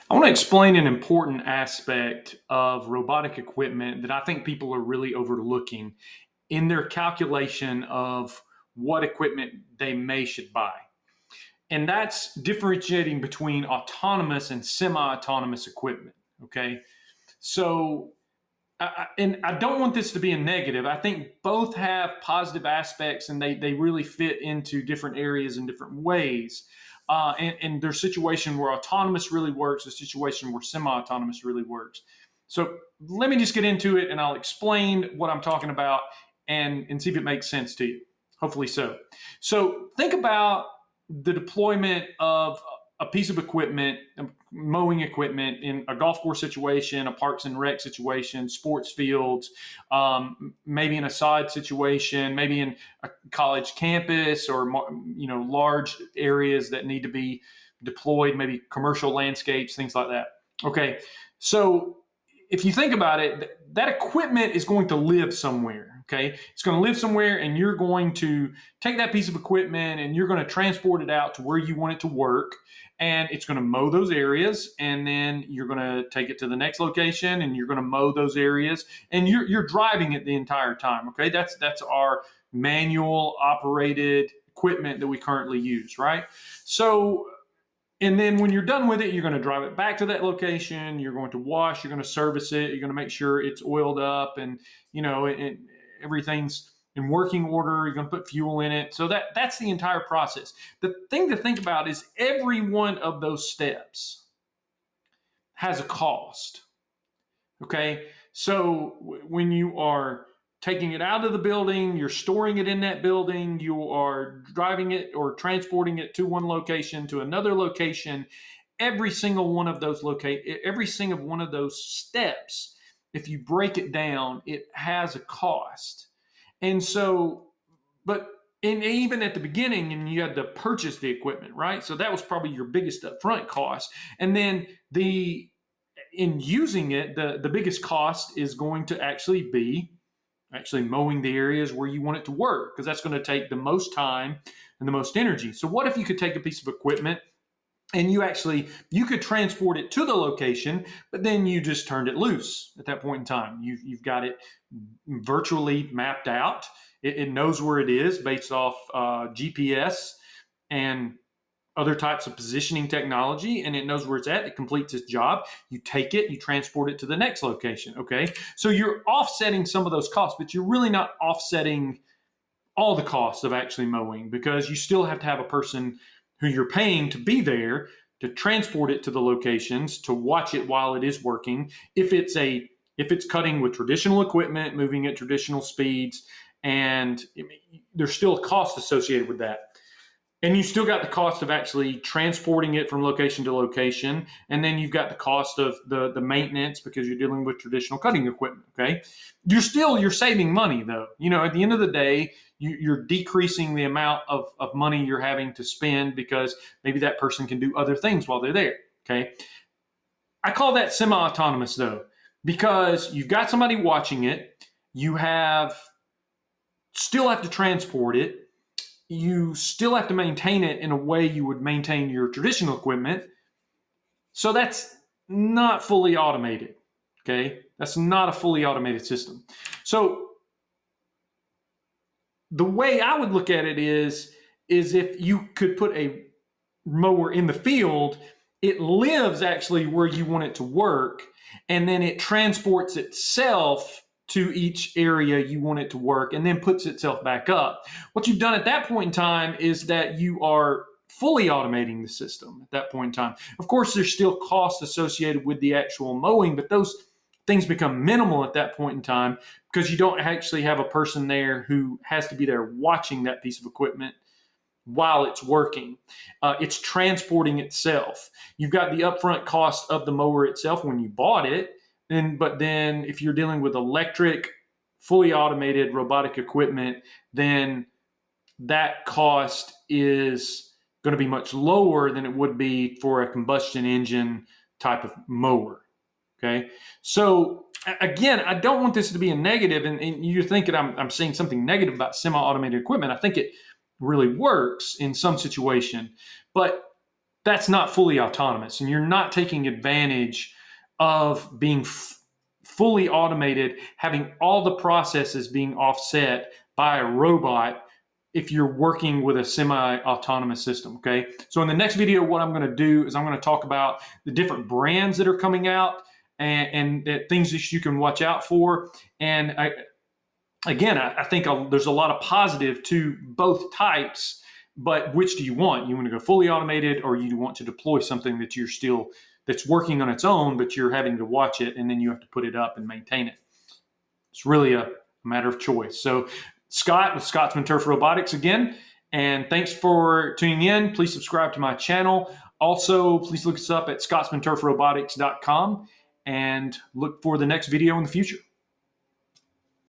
I want to explain an important aspect of robotic equipment that I think people are really overlooking in their calculation of what equipment they may should buy. And that's differentiating between autonomous and semi-autonomous equipment. Okay. So, and I don't want this to be a negative. I think both have positive aspects and they really fit into different areas in different ways. And there's a situation where autonomous really works, a situation where semi-autonomous really works. So let me just get into it and I'll explain what I'm talking about and see if it makes sense to you. Hopefully so. So think about the deployment of a piece of equipment, mowing equipment in a golf course situation, a parks and rec situation, sports fields, maybe in a sod situation, maybe in a college campus or large areas that need to be deployed, maybe commercial landscapes, things like that. Okay, so if you think about it, that equipment is going to live somewhere. Okay, it's going to live somewhere, and you're going to take that piece of equipment and you're going to transport it out to where you want it to work, and it's going to mow those areas, and then you're going to take it to the next location, and you're going to mow those areas, and you're driving it the entire time. Okay, that's our manual operated equipment that we currently use, right? So and then when you're done with it, you're going to drive it back to that location. You're going to wash. You're going to service it. You're going to make sure it's oiled up and everything's in working order. You're going to put fuel in it. So that's the entire process. The thing to think about is every one of those steps has a cost. Okay, so when you are taking it out of the building, you're storing it in that building, you are driving it or transporting it to one location to another location, every single one of those every single one of those steps, if you break it down, it has a cost. And so, but and even at the beginning, and you had to purchase the equipment, right? So that was probably your biggest upfront cost. And then in using it, the biggest cost is going to actually be actually mowing the areas where you want it to work, because that's going to take the most time and the most energy. So what if you could take a piece of equipment and you could transport it to the location, but then you just turned it loose at that point in time. You've got it virtually mapped out. It knows where it is based off GPS and other types of positioning technology, and it knows where it's at. It completes its job. You take it, you transport it to the next location. Okay, so you're offsetting some of those costs, but you're really not offsetting all the costs of actually mowing, because you still have to have a person who you're paying to be there to transport it to the locations, to watch it while it is working. If it's cutting with traditional equipment, moving at traditional speeds, and there's still a cost associated with that. And you still got the cost of actually transporting it from location to location. And then you've got the cost of the maintenance, because you're dealing with traditional cutting equipment. Okay. You're saving money though. At the end of the day, you're decreasing the amount of money you're having to spend, because maybe that person can do other things while they're there. Okay. I call that semi-autonomous though, because you've got somebody watching it. Still have to transport it. You still have to maintain it in a way you would maintain your traditional equipment. So that's not fully automated. Okay. That's not a fully automated system. So the way I would look at it is if you could put a mower in the field, it lives actually where you want it to work, and then it transports itself to each area you want it to work, and then puts itself back up. What you've done at that point in time is that you are fully automating the system at that point in time. Of course, there's still costs associated with the actual mowing, but those things become minimal at that point in time, because you don't actually have a person there who has to be there watching that piece of equipment while it's working. It's transporting itself. You've got the upfront cost of the mower itself when you bought it. But then if you're dealing with electric, fully automated robotic equipment, then that cost is going to be much lower than it would be for a combustion engine type of mower. Okay. So again, I don't want this to be a negative, and you're thinking I'm saying something negative about semi-automated equipment. I think it really works in some situation, but that's not fully autonomous, and you're not taking advantage of being fully automated, having all the processes being offset by a robot if you're working with a semi-autonomous system, okay? So in the next video, what I'm gonna do is I'm gonna talk about the different brands that are coming out and things that you can watch out for. And I think there's a lot of positive to both types, but which do you want? You want to go fully automated, or you want to deploy something that that's working on its own, but you're having to watch it and then you have to put it up and maintain it. It's really a matter of choice. So Scott with Scotsman Turf Robotics again, and thanks for tuning in. Please subscribe to my channel. Also, please look us up at scotsmanturfrobotics.com and look for the next video in the future.